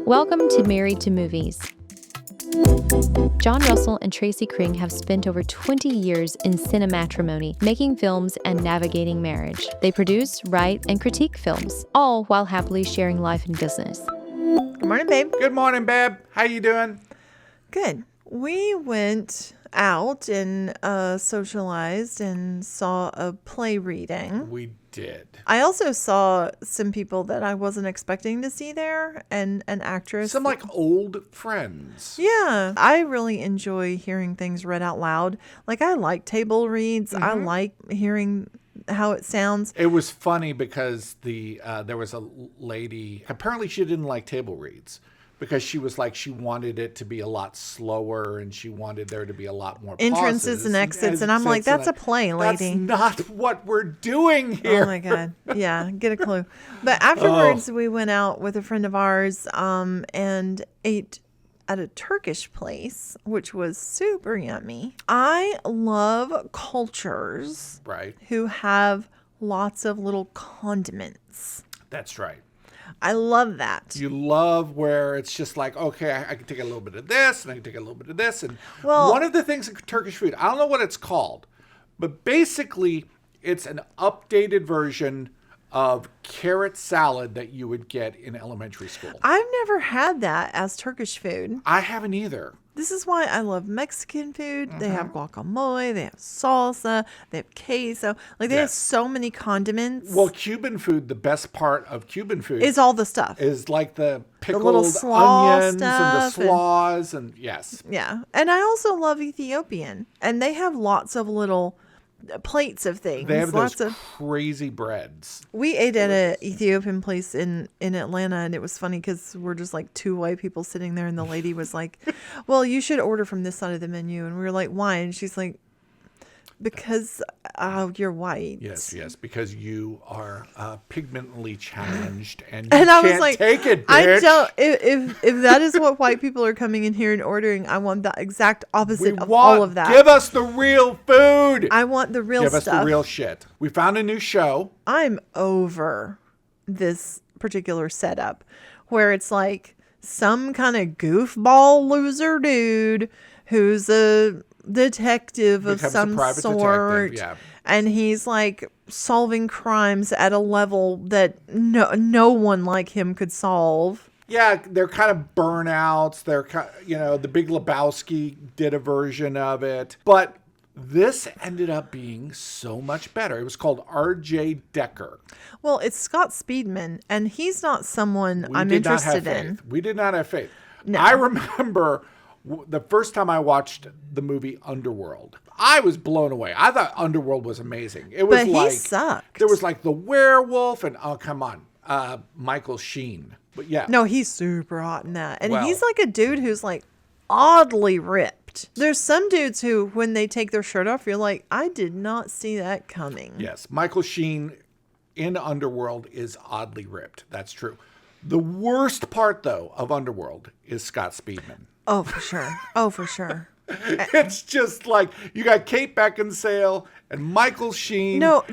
Welcome to Married to Movies. John Russell and Tracy Kring have spent over 20 years in cinematrimony, making films and navigating marriage. They produce, write, and critique films, all while happily sharing life and business. Good morning, babe. Good morning, babe. How you doing? Good. We went out and socialized and saw a play reading. We did. I also saw some people that I wasn't expecting to see there, and an actress. Some like old friends. Yeah. I really enjoy hearing things read out loud. Like, I like table reads. I like hearing how it sounds. It was funny because there was a lady, apparently she didn't like table reads because she was like, she wanted it to be a lot slower and she wanted there to be a lot more Entrances pauses and exits. And I'm like, that's a play, lady. That's not what we're doing here. Oh my God. Yeah, get a clue. But afterwards, we went out with a friend of ours and ate at a Turkish place, which was super yummy. I love cultures who have lots of lots of condiments. That's right. I love that. You love where it's just like, okay, I can take a little bit of this and I can take a little bit of this. And one of the things in Turkish food, I don't know what it's called, but basically it's an updated version of carrot salad that you would get in elementary school. I've never had that as Turkish food. I haven't either. This is why I love Mexican food. They have guacamole, they have salsa, they have queso. Like, they have so many condiments. Well, Cuban food, the best part of Cuban food is all the stuff. Is like the pickled little slaw onions and the slaws and yes. Yeah. And I also love Ethiopian. And they have lots of little plates of things. They have lots those crazy breads. We ate at an Ethiopian place in Atlanta, and it was funny because we're just like two white people sitting there, and the lady was like, well, you should order from this side of the menu. And we were like, why? And she's like, because you're white. Yes, because you are pigmentally challenged and you and I was can't like, take it, bitch. I don't. If that is what white people are coming in here and ordering, I want the exact opposite of all of that. Give us the real food. I want the real stuff. Give us the real shit. We found a new show. I'm over this particular setup where it's like some kind of goofball loser dude who's a detective of some sort, and he's like solving crimes at a level that no one like him could solve. Yeah, they're kind of burnouts. They're the Big Lebowski did a version of it, but this ended up being so much better. It was called R.J. Decker. Well, it's Scott Speedman, and he's not someone I'm interested in. We did not have faith. No. I remember the first time I watched the movie Underworld, I was blown away. I thought Underworld was amazing. It was he sucked. There was like the werewolf and come on, Michael Sheen. But yeah, no, he's super hot in that, and he's like a dude who's like oddly ripped. There's some dudes who, when they take their shirt off, you're like, I did not see that coming. Yes, Michael Sheen in Underworld is oddly ripped. That's true. The worst part though of Underworld is Scott Speedman. Oh, for sure. Oh, for sure. It's just like you got Kate Beckinsale and Michael Sheen Bill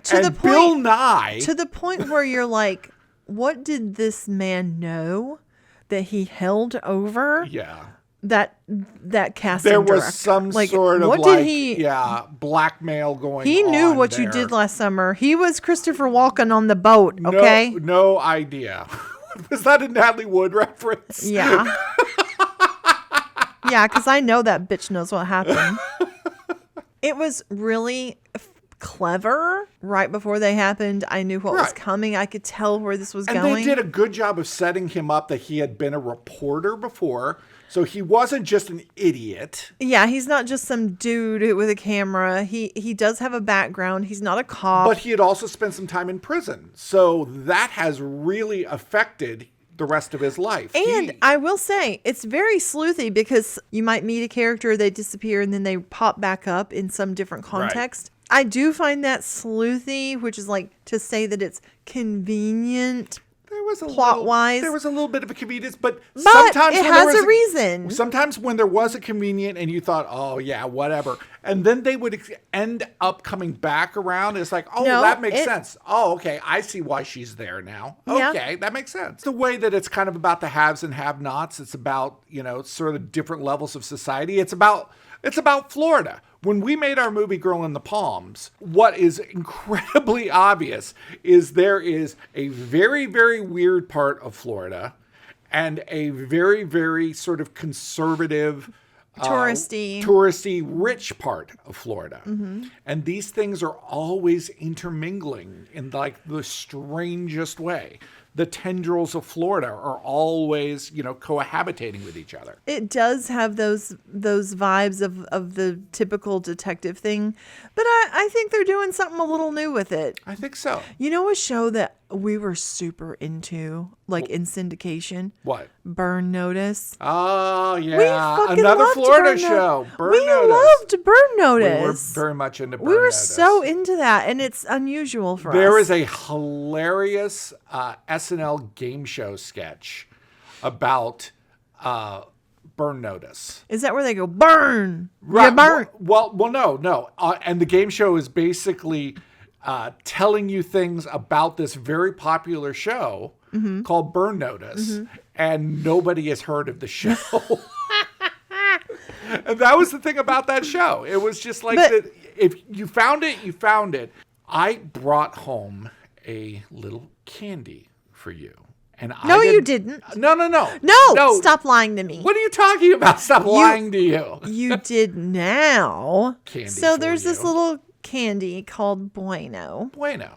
Nye. To the point where you're like, what did this man know that he held over? Yeah. That casting There was director? some like, sort of what like, did he, blackmail going on. He knew what there. you did last summer. He was Christopher Walken on the boat, okay? No idea. Was that a Natalie Wood reference? Yeah. Yeah, because I know that bitch knows what happened. It was really clever. Right before they happened, I knew what was coming. I could tell where this was going. And they did a good job of setting him up that he had been a reporter before. So he wasn't just an idiot. Yeah, he's not just some dude with a camera. He does have a background. He's not a cop. But he had also spent some time in prison. So that has really affected the rest of his life. And I will say, it's very sleuthy because you might meet a character, they disappear, and then they pop back up in some different context. Right. I do find that sleuthy, which is like to say that it's convenient. There was a plot-wise. There was a little bit of a convenience, but sometimes it has a reason. Sometimes when there was a convenient and you thought, oh yeah, whatever, and then they would end up coming back around. It's like, oh, that makes sense. Oh, okay, I see why she's there now. Okay, that makes sense. The way that it's kind of about the haves and have-nots. It's about, sort of different levels of society. It's about Florida. When we made our movie Girl in the Palms, what is incredibly obvious is there is a very, very weird part of Florida and a very, very sort of conservative, touristy, rich part of Florida. Mm-hmm. And these things are always intermingling in like the strangest way. The tendrils of Florida are always, cohabitating with each other. It does have those vibes of the typical detective thing, but I think they're doing something a little new with it. I think so. You know a show that we were super into, like in syndication? What? Burn Notice. Oh, yeah. Another Florida show. Burn Notice. We loved Burn Notice. We were very much into Burn Notice. We were Notice. So into that, and it's unusual for us. There is a hilarious SNL game show sketch about Burn Notice. Is that where they go, burn? Right. You burn. Well, no. And the game show is basically telling you things about this very popular show called Burn Notice, and nobody has heard of the show. And that was the thing about that show. It was just like, if you found it, you found it. I brought home a little candy for you. And you didn't. No. Stop lying to me. What are you talking about? Stop lying to you. You did now. Candy. So there's this little candy called Bueno.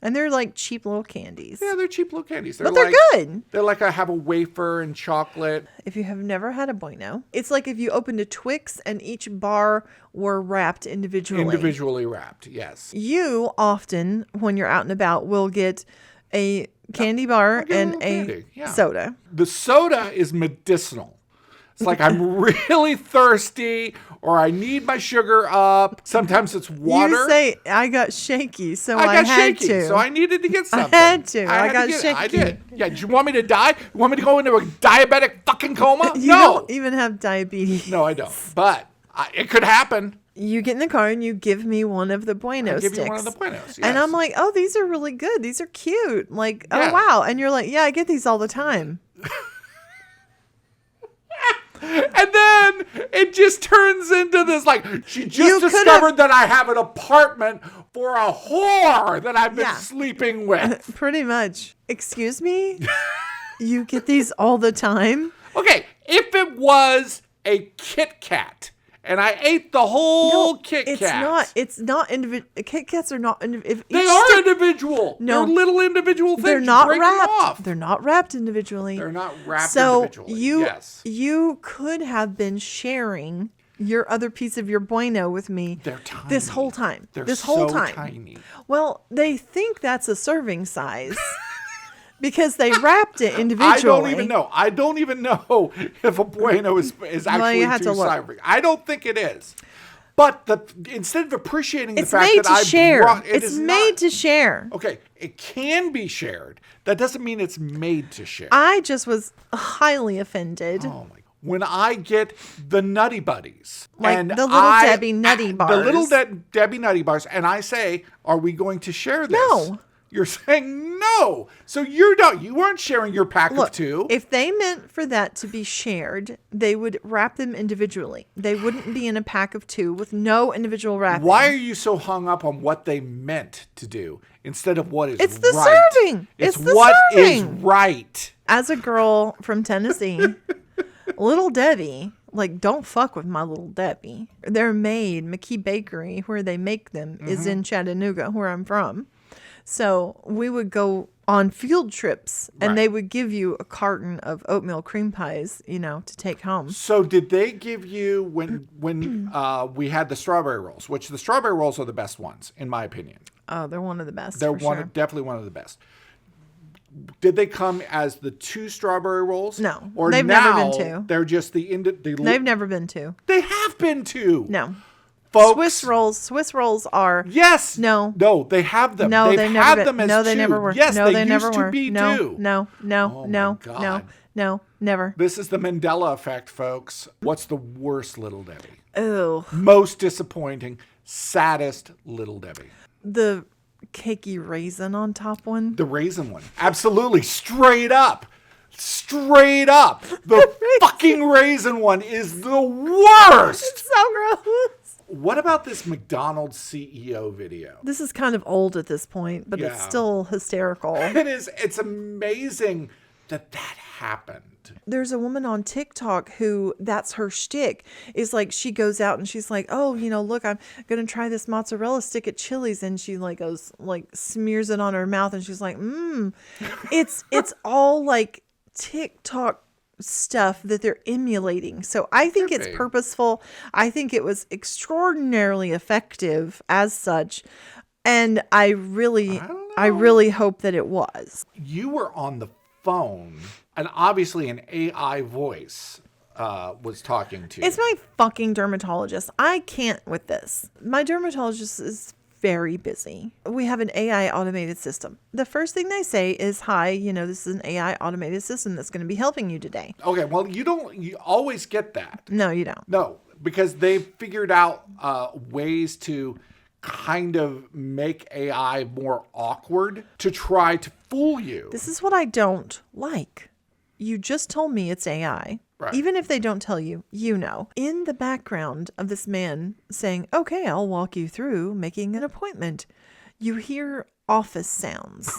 And they're like cheap little candies. Yeah, they're cheap little candies. But they're good. They're like have a wafer and chocolate. If you have never had a Bueno, it's like if you opened a Twix and each bar were wrapped individually. Individually wrapped, yes. You often, when you're out and about, will get a candy bar and a soda. The soda is medicinal. It's like I'm really thirsty or I need my sugar up. Sometimes it's water. You say I got shaky, so I had to. So I needed to get something. I had to. I got shaky. I did. Yeah. Do you want me to die? You want me to go into a diabetic fucking coma? You don't even have diabetes. No, I don't. But it could happen. You get in the car and you give me one of the Bueno sticks. I give you one of the Buenos, yes. And I'm like, oh, these are really good. These are cute. Like, oh, wow. And you're like, yeah, I get these all the time. And then it just turns into this, like, she just discovered that I have an apartment for a whore that I've been sleeping with. Pretty much. Excuse me? You get these all the time? Okay, if it was a Kit Kat and I ate the whole Kit Kat. It's not individual. Kit Kats are not individual. They are individual. No. They're little individual things. They're not wrapped. They're not wrapped individually. They're not wrapped individually. So you could have been sharing your other piece of your Bueno with me. They're tiny. This whole time. They're so tiny. Well, they think that's a serving size. Because they wrapped it individually. I don't even know if a Bueno is actually too serving. I don't think it is. But instead of appreciating the fact that I brought it, it's made to share. Okay, it can be shared. That doesn't mean it's made to share. I just was highly offended. Oh my! When I get the Nutty Buddies, like the little Debbie Nutty bars, the little Debbie Nutty bars, and I say, "Are we going to share this?" No. You're saying no. So you weren't sharing your pack of two. If they meant for that to be shared, they would wrap them individually. They wouldn't be in a pack of two with no individual wrapping. Why are you so hung up on what they meant to do instead of what is right? It's the serving. It's what is right. As a girl from Tennessee, Little Debbie, like, don't fuck with my Little Debbie. They're made, McKee Bakery, where they make them, is in Chattanooga, where I'm from. So we would go on field trips and they would give you a carton of oatmeal cream pies, to take home. So did they give you when we had the strawberry rolls, which the strawberry rolls are the best ones, in my opinion. Oh, they're one of the best. They're definitely one of the best. Did they come as the 2 strawberry rolls? No, or they've never been 2. They're just they've never been 2. They have been 2. No. Folks. Swiss rolls are. Yes. No, they have them. No, They've they had never. them as No, they two. never were. Yes, no, they never used were. to be no, too. no, Oh my no, God. no, never. This is the Mandela effect, folks. What's the worst Little Debbie? Oh, Most disappointing, saddest Little Debbie. the cakey raisin on top one. The raisin one. Absolutely. Straight up. The fucking raisin one is the worst. It's so gross. What about this McDonald's CEO video? This is kind of old at this point, but it's still hysterical. It is. It's amazing that happened. There's a woman on TikTok who that's her shtick. Is like she goes out and she's like, oh, look, I'm gonna try this mozzarella stick at Chili's, and she goes smears it on her mouth, and she's like, It's all like TikTok stuff that they're emulating. So I think it's purposeful. I think it was extraordinarily effective as such. And I really hope that it was. You were on the phone, and obviously an AI voice was talking to you. It's my fucking dermatologist. I can't with this. My dermatologist is very busy. We have an AI automated system. The first thing they say is, hi, this is an AI automated system that's going to be helping you today. Okay, well, you always get that. No, you don't. No, because they've figured out ways to kind of make AI more awkward to try to fool you. This is what I don't like. You just told me it's AI. Right. Even if they don't tell you, in the background of this man saying, okay, I'll walk you through making an appointment, you hear office sounds.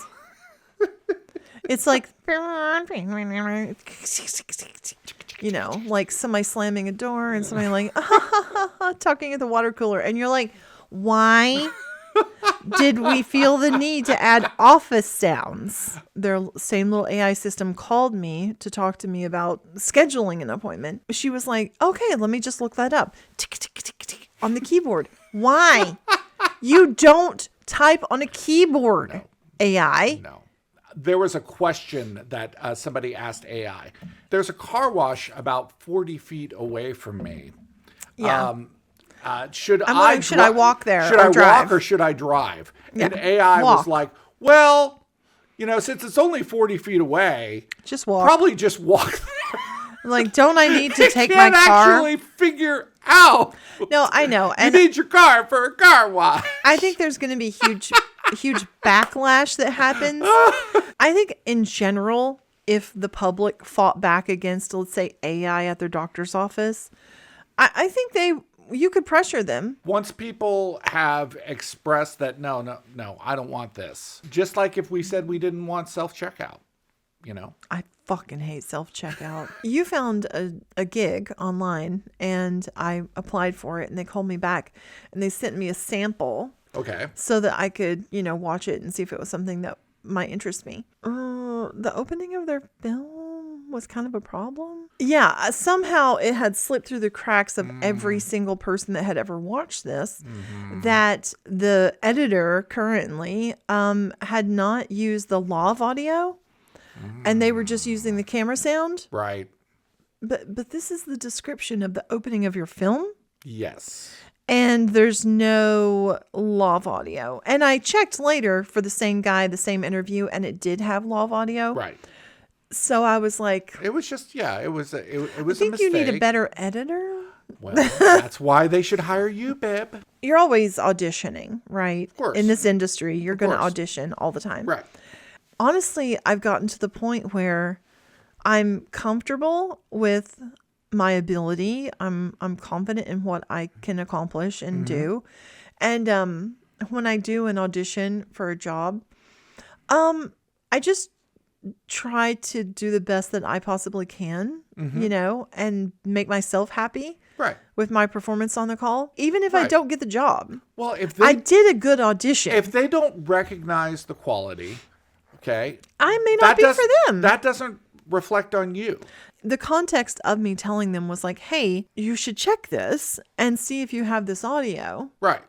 It's like, like somebody slamming a door and somebody talking at the water cooler. And you're like, why did we feel the need to add office sounds? Their same little AI system called me to talk to me about scheduling an appointment. She was like, okay, let me just look that up. Tick, tick, tick, tick, on the keyboard. Why? You don't type on a keyboard, no. AI. No. There was a question that somebody asked AI. There's a car wash about 40 feet away from me. Yeah. Should I walk there? Should I walk or should I drive? Yeah. And AI was like, well, since it's only 40 feet away, just walk. Probably just walk there. Like, don't I need to take can't my car? actually figure out. No, I know. And you need your car for a car wash. I think there's going to be huge backlash that happens. I think in general, if the public fought back against, let's say, AI at their doctor's office, I think you could pressure them. Once people have expressed that, no, I don't want this. Just like if we said we didn't want self-checkout, I fucking hate self-checkout. You found a gig online and I applied for it and they called me back and they sent me a sample. Okay. So that I could, watch it and see if it was something that might interest me. The opening of their film was kind of a problem. Yeah, somehow it had slipped through the cracks of every single person that had ever watched this, that the editor currently had not used the lav audio, and they were just using the camera sound. Right. But this is the description of the opening of your film. Yes. And there's no lav audio. And I checked later for the same guy, the same interview, and it did have lav audio. Right. So I was like, it was just, it was a I mistake. think you need a better editor. Well, that's why they should hire you, babe. You're always auditioning, right? Of course. In this industry, you're going to audition all the time. Right. Honestly, I've gotten to the point where I'm comfortable with my ability. I'm confident in what I can accomplish and do. And when I do an audition for a job, I just try to do the best that I possibly can, and make myself happy with my performance on the call, even if I don't get the job. Well, I did a good audition. If they don't recognize the quality, okay, I may not be for them. That doesn't reflect on you. The context of me telling them was like, hey, you should check this and see if you have this audio. Right.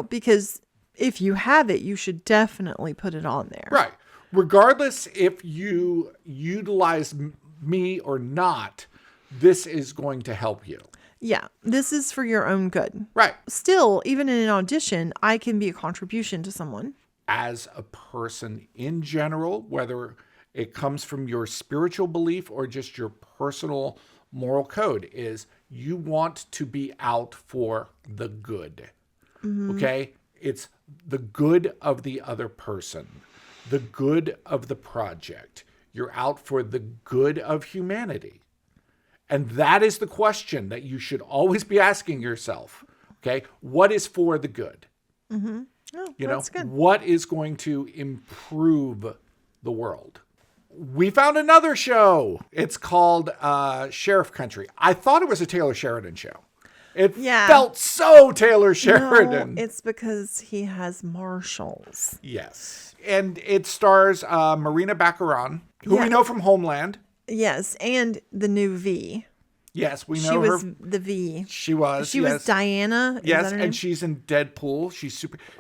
Because if you have it, you should definitely put it on there. Right. Regardless if you utilize me or not, this is going to help you. Yeah, this is for your own good. Right. Still, even in an audition, I can be a contribution to someone. As a person in general, whether it comes from your spiritual belief or just your personal moral code, is you want to be out for the good. Okay? It's the good of the other person, the good of the project. You're out for the good of humanity. And that is the question that you should always be asking yourself. Okay? What is for the good? Oh, that's good. What is going to improve the world? We found another show. It's called Sheriff Country. I thought it was a Taylor Sheridan show. It felt so Taylor Sheridan. No, it's because he has marshals. Yes. And it stars Marina Baccarin, who we know from Homeland. Yes, and the new V. Yes, we know she her. was the V. She was. She was Diana. Yes, and she's in Deadpool.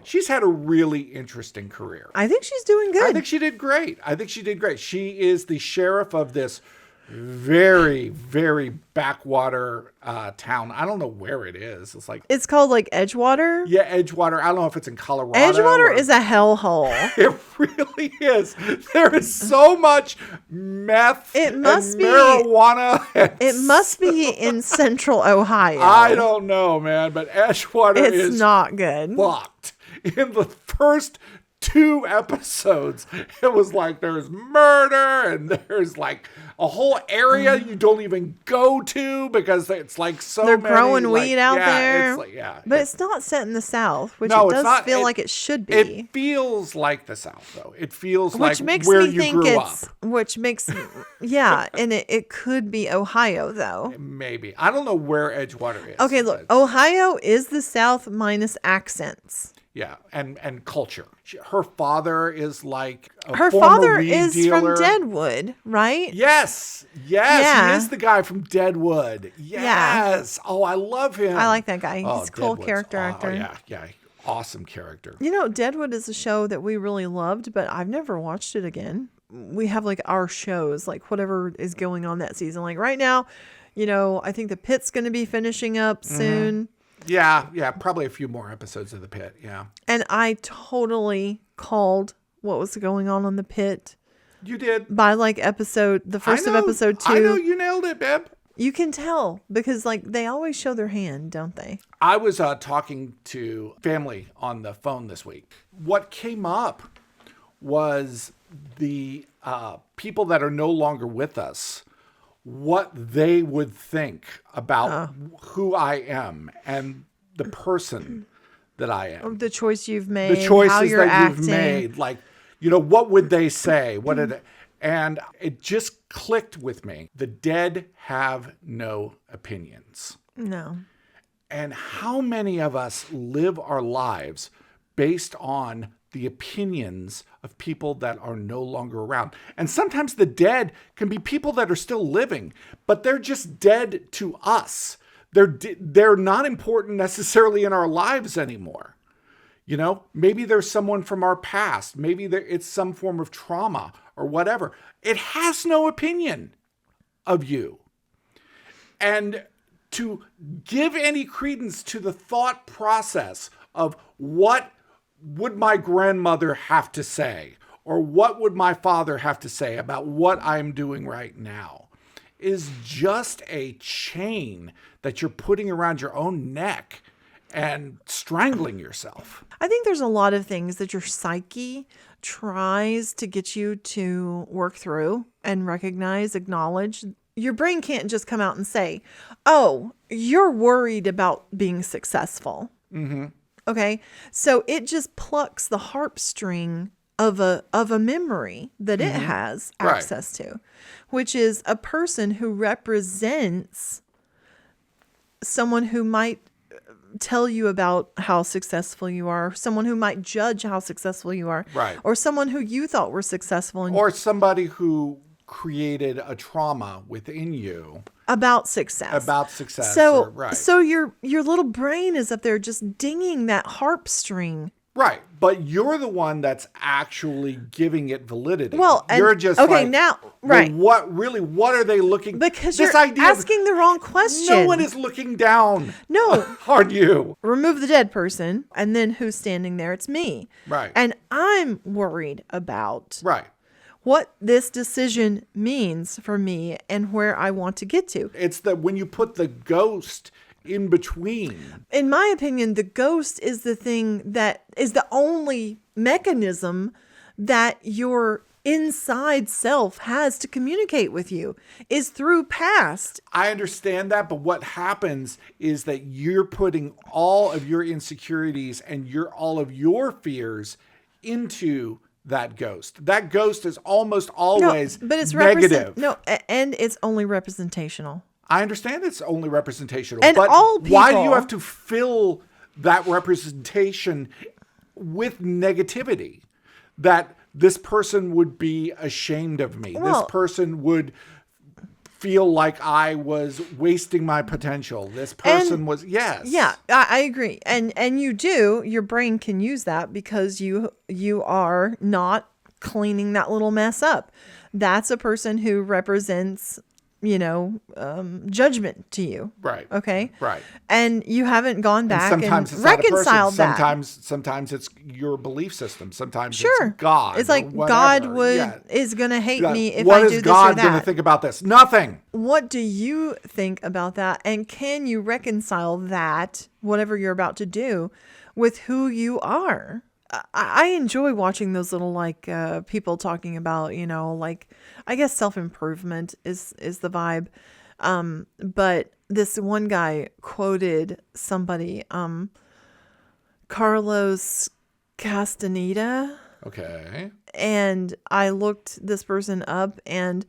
She's had a really interesting career. I think she's doing good. I think she did great. She is the sheriff of this very, very backwater town. I don't know where it is. It's called like Edgewater. Yeah, Edgewater. I don't know if it's in Colorado. Edgewater is a hellhole. It really is. There is so much meth and marijuana. It must be in central Ohio. I don't know, man, but Edgewater is not good. Fucked. In the first 2 episodes, it was like there's murder and there's like a whole area you don't even go to because it's like they're growing weed out there. But it's not set in the South, which it does feel like it should be. It feels like the South, though. It feels like where you grew up. Which makes, and it could be Ohio, though. Maybe. I don't know where Edgewater is. Okay, look, Ohio is the South minus accents. Yeah, and culture. Her father is like a her former father weed is dealer. from Deadwood, right? Yes, he is the guy from Deadwood. Yes. Oh, I love him. I like that guy. He's a cool character actor. Yeah, awesome character. Deadwood is a show that we really loved, but I've never watched it again. We have like our shows, like whatever is going on that season. Like right now, I think The Pitt's going to be finishing up soon. Yeah, probably a few more episodes of The Pit, yeah. And I totally called what was going on The Pit. You did. By like the first of episode 2. I know, you nailed it, babe. You can tell because like they always show their hand, don't they? I was talking to family on the phone this week. What came up was the people that are no longer with us, what they would think about who I am and the person that I am. The choice you've made. The choices how you're that acting. you've made. Like, what would they say? And it just clicked with me. The dead have no opinions. No. And how many of us live our lives based on the opinions of people that are no longer around? And sometimes the dead can be people that are still living, but they're just dead to us. They're not important necessarily in our lives anymore. Maybe there's someone from our past. Maybe it's some form of trauma or whatever. It has no opinion of you. And to give any credence to the thought process of what would my grandmother have to say, or what would my father have to say about what I'm doing right now, is just a chain that you're putting around your own neck and strangling yourself. I think there's a lot of things that your psyche tries to get you to work through and recognize, acknowledge. Your brain can't just come out and say, oh, you're worried about being successful. Mm-hmm. Okay. So it just plucks the harp string of a memory that it has access to, which is a person who represents someone who might tell you about how successful you are, someone who might judge how successful you are, right? Or someone who you thought were successful, or somebody who created a trauma within you about success. So so your little brain is up there just dinging that harp string Right. But you're the one that's actually giving it validity. Well, and, you're just okay, like, now, well, right. what are they looking? Because this you're idea asking the wrong question. No one is looking down. No. On you. Remove the dead person, and then who's standing there? It's me. Right. And I'm worried about Right. what this decision means for me and where I want to get to. It's that when you put the ghost in between. In my opinion, the ghost is the thing that is the only mechanism that your inside self has to communicate with you, is through past. I understand that, but what happens is that you're putting all of your insecurities and all of your fears into that ghost. That ghost is almost always but it's negative. And it's only representational. I understand it's only representational, and but all people, why do you have to fill that representation with negativity? That this person would be ashamed of me. This person would feel like I was wasting my potential. This person was, yes. Yeah, I agree. And your brain can use that because you are not cleaning that little mess up. That's a person who represents, judgment to you. Right. Okay. Right. And you haven't gone back and sometimes it's reconciled not a that. Sometimes it's your belief system. Sometimes sure. it's God. It's like God is going to hate me if I do this or that. What is God going to think about this? Nothing. What do you think about that? And can you reconcile that, whatever you're about to do, with who you are? I enjoy watching those little people talking about, I guess self-improvement is the vibe. But this one guy quoted somebody, Carlos Castaneda. Okay. And I looked this person up, and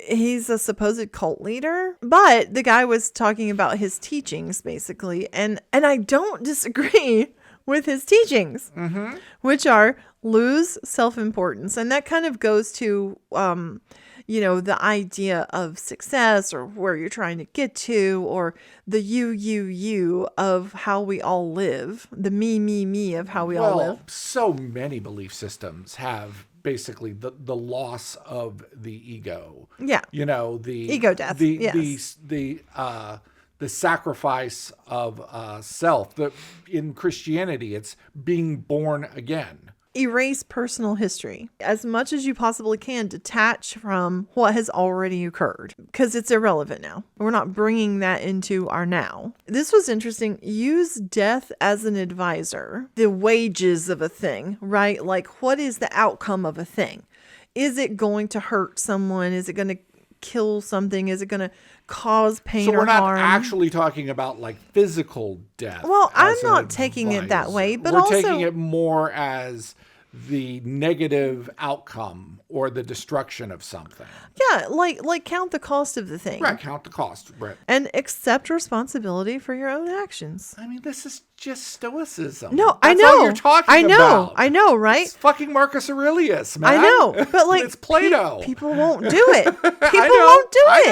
he's a supposed cult leader, but the guy was talking about his teachings basically. And I don't disagree with his teachings, which are lose self-importance. And that kind of goes to, the idea of success or where you're trying to get to, or the you of how we all live, the me of how we all live. So many belief systems have basically the loss of the ego. Yeah. The ego death. The sacrifice of self. In Christianity, it's being born again. Erase personal history as much as you possibly can. Detach from what has already occurred because it's irrelevant now. We're not bringing that into our now. This was interesting. Use death as an advisor. The wages of a thing, right? Like, what is the outcome of a thing? Is it going to hurt someone? Is it going to kill something? Is it going to cause pain or harm? So we're not actually talking about like physical death. Well, I'm not taking it that way, but we're taking it more as the negative outcome or the destruction of something. Yeah, like count the cost of the thing. Right, count the cost. Right. And accept responsibility for your own actions. I mean, this is just Stoicism. No, That's I know. All you're talking about. I know, right? It's fucking Marcus Aurelius, man. I know, but like it's Plato. People won't do it. People won't do it.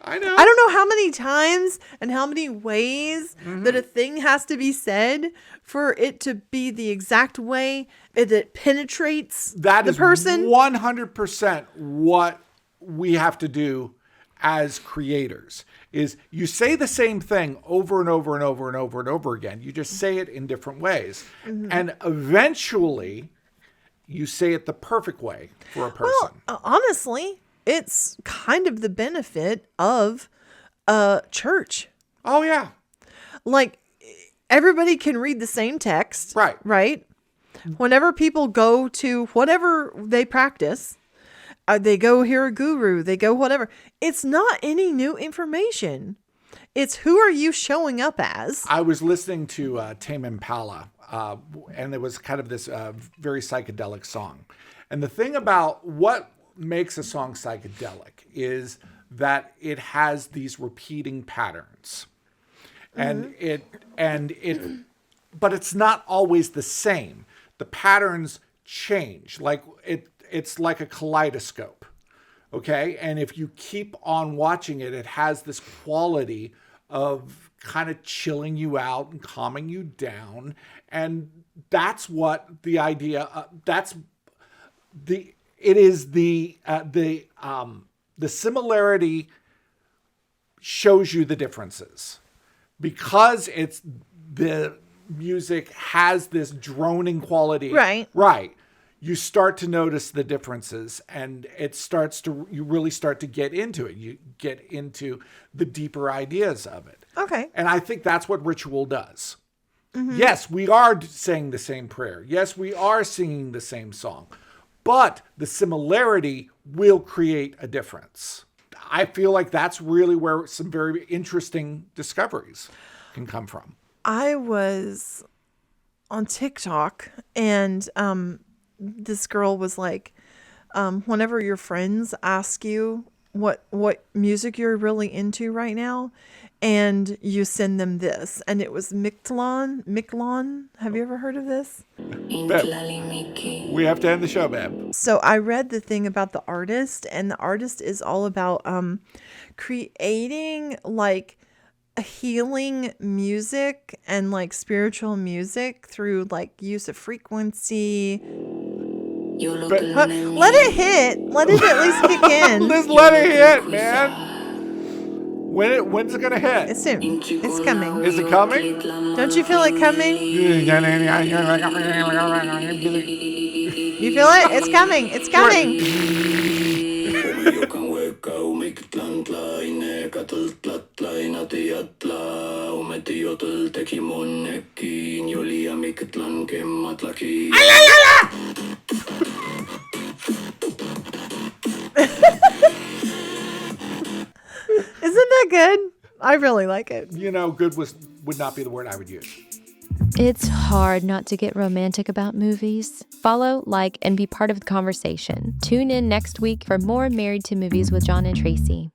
I know. I don't know how many times and how many ways that a thing has to be said for it to be the exact way that it penetrates the person. 100% what we have to do as creators is you say the same thing over and over and over and over and over again. You just say it in different ways. And eventually you say it the perfect way for a person. Well, honestly, it's kind of the benefit of a church. Oh, yeah. Like, everybody can read the same text. Right. Right? Whenever people go to whatever they practice, they go hear a guru, they go whatever. It's not any new information. It's who are you showing up as? I was listening to Tame Impala, and it was kind of this very psychedelic song. And the thing about what makes a song psychedelic is that it has these repeating patterns. And but it's not always the same. The patterns change. Like it's like a kaleidoscope. Okay? And if you keep on watching it, it has this quality of kind of chilling you out and calming you down. And that's what the idea, the similarity shows you the differences, because it's the music has this droning quality. Right. You start to notice the differences, and you really start to get into it. You get into the deeper ideas of it. Okay. And I think that's what ritual does. Mm-hmm. Yes, we are saying the same prayer. Yes, we are singing the same song, but the similarity will create a difference. I feel like that's really where some very interesting discoveries can come from. I was on TikTok, and this girl was like, whenever your friends ask you what music you're really into right now, and you send them this, and it was Miklon. Have you ever heard of this? Babe, we have to end the show, babe. So I read the thing about the artist, and the artist is all about creating like a healing music and like spiritual music through like use of frequency. Let it hit. Let it at least kick in. Just let it hit, man. When's it gonna hit? It's soon. It's coming. Is it coming? Don't you feel it coming? You feel it? It's coming. It's coming. Isn't that good? I really like it. Good would not be the word I would use. It's hard not to get romantic about movies. Follow, like, and be part of the conversation. Tune in next week for more Married to Movies with John and Tracy.